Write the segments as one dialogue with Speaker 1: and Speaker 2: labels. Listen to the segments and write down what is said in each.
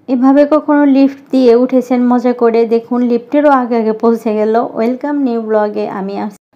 Speaker 1: এভাবে কখনো লিফট দিয়ে উঠেছেন মজা করে? দেখুন লিফটেরও আগে আগে পৌঁছে গেল। ওয়েলকাম নিউ ব্লগে। আমি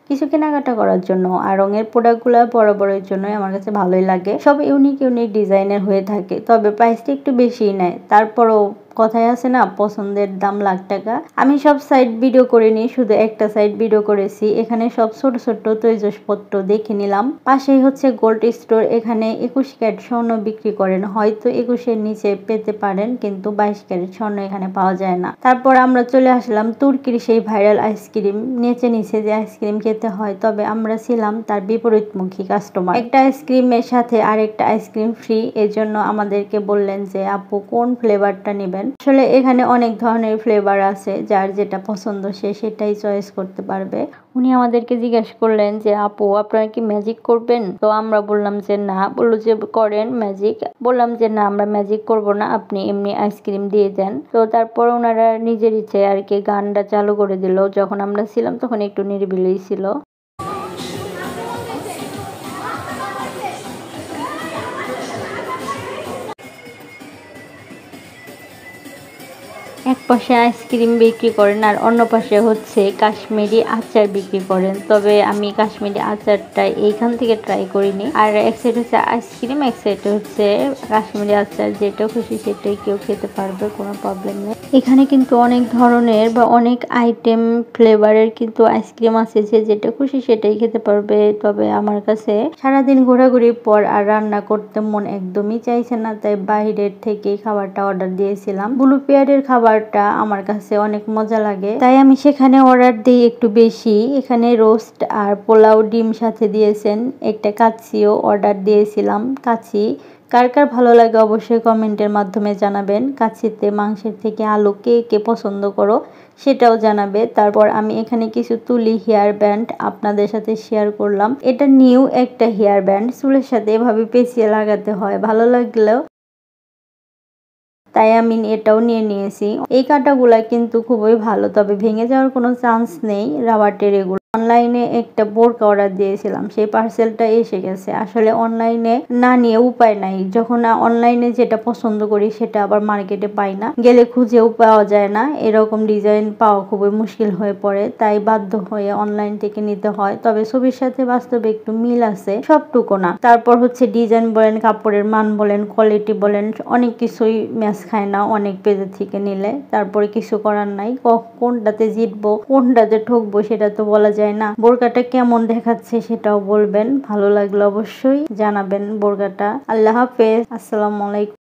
Speaker 1: কিছু কেনাকাটা করার জন্য, আর রঙের প্রোডাক্টগুলো বরাবরের জন্যই আমার কাছে ভালোই লাগে। সব ইউনিক ইউনিক ডিজাইনের হয়ে থাকে, তবে প্রাইসটা একটু বেশিই নেয়। তারপরও কথায় আছে না, পছন্দের দাম লাখ টাকা। আমি সব সাইড ভিডিও করিনি, শুধু একটা সাইড ভিডিও করেছি। এখানে সব ছোট ছোট তৈজসপত্র দেখে নিলাম। পাশেই হচ্ছে গোল্ড স্টোর। এখানে 21 ক্যারেট স্বর্ণ বিক্রি করেন। হয়তো 21-এর নিচে পেতে পারেন, কিন্তু 22 ক্যারেট স্বর্ণ এখানে পাওয়া যায় না। তারপর আমরা চলে আসলাম তুর্কির সেই ভাইরাল আইসক্রিম। নিচে নিচে যে আইসক্রিম খেতে হয়, তবে আমরা ছিলাম তার বিপরীতমুখী কাস্টমার। একটা আইসক্রিমের সাথে আরেকটা আইসক্রিম ফ্রি। এজন্য আমাদেরকে বললেন যে আপু কোন ফ্লেভারটা নেবেন। আসলে এখানে অনেক ধরনের ফ্লেভার আছে, যার যেটা পছন্দ সে সেটাই চয়েস করতে পারবে। উনি আমাদেরকে জিজ্ঞাসা করলেন যে আপু আপনারা কি ম্যাজিক করবেন? তো আমরা বললাম যে না। বললো যে করেন ম্যাজিক। বললাম যে না, আমরা ম্যাজিক করব না, আপনি এমনি আইসক্রিম দিয়ে দেন। তো তারপর ওনারা নিজের ইচ্ছে আর কি গানটা চালু করে দিল। যখন আমরা ছিলাম তখন একটু নিরিবিলি ছিল। এক পাশে আইসক্রিম বিক্রি করেন আর অন্য পাশে হচ্ছে কাশ্মীরি আচার বিক্রি করেন। তবে আমি কাশ্মীরি আচারটা এইখান থেকে ট্রাই করিনি। আর এক সাইড হচ্ছে আইসক্রিম, এক সাইড হচ্ছে কাশ্মীরি আচার। যেটা খুশি সেটাই কেউ খেতে পারবে, কোনো প্রবলেম নেই। এখানে কিন্তু অনেক ধরনের বা অনেক আইটেম ফ্লেভারের কিন্তু আইসক্রিম আছে, যে যেটা খুশি সেটাই খেতে পারবে। তবে আমার কাছে সারাদিন ঘোরাঘুরির পর আর রান্না করতে মন একদমই চাইছে না, তাই বাইরের থেকে খাবারটা অর্ডার দিয়েছিলাম। ব্লু পেয়ারের খাবারটা আমার কাছে অনেক মজা লাগে, তাই আমি সেখানে অর্ডার দিই একটু বেশি। এখানে রোস্ট আর পোলাও ডিম সাথে দিয়েছেন। একটা কাচ্চিও অর্ডার দিয়েছিলাম। কাচ্চি কার কার ভালো লাগে অবশ্যই কমেন্টের মাধ্যমে জানাবেন। কাচ্চিতে মাংসের থেকে আলু কে কে পছন্দ করো সেটাও জানাবে। তারপর আমি এখানে কিছু তুলি হেয়ার ব্যান্ড আপনাদের সাথে শেয়ার করলাম। এটা নিউ একটা হেয়ার ব্যান্ড, চুলের সাথে এভাবে পেঁচিয়ে লাগাতে হয়, ভালো লাগলেও তাই আমি এটাও নিয়ে নিয়েছি। এই কাঁটাগুলা কিন্তু খুবই ভালো, তবে ভেঙে যাওয়ার কোনো চান্স নেই। রাবারের এগুলো। অনলাইনে একটা বোরকা অর্ডার দিয়েছিলাম, সেই পার্সেলটা এসে গেছে। আসলে অনলাইনে না নিয়ে উপায় নাই। যখন অনলাইনে যেটা পছন্দ করি সেটা আবার মার্কেটে পাই না, গেলে খুঁজেও পাওয়া যায় না। এরকম ডিজাইন পাওয়া খুবই মুশকিল হয়ে পড়ে, তাই বাধ্য হয়ে অনলাইন থেকে নিতে হয়। তবে ছবির সাথে বাস্তবে একটু মিল আছে, সবটুকু না। তারপর হচ্ছে ডিজাইন বলেন, কাপড়ের মান বলেন, কোয়ালিটি বলেন, অনেক কিছুই ম্যাচ খায় না অনেক পেজের থেকে নিলে। তারপরে কিছু করার নাই, কোনটাতে জিতবো কোনটাতে ঠকবো সেটা তো বলা যায় না। বোরকাটা কেমন দেখাচ্ছে সেটাও বলবেন, ভালো লাগলো অবশ্যই জানাবেন বোরকাটা। আল্লাহ হাফেজ, আসসালামু আলাইকুম।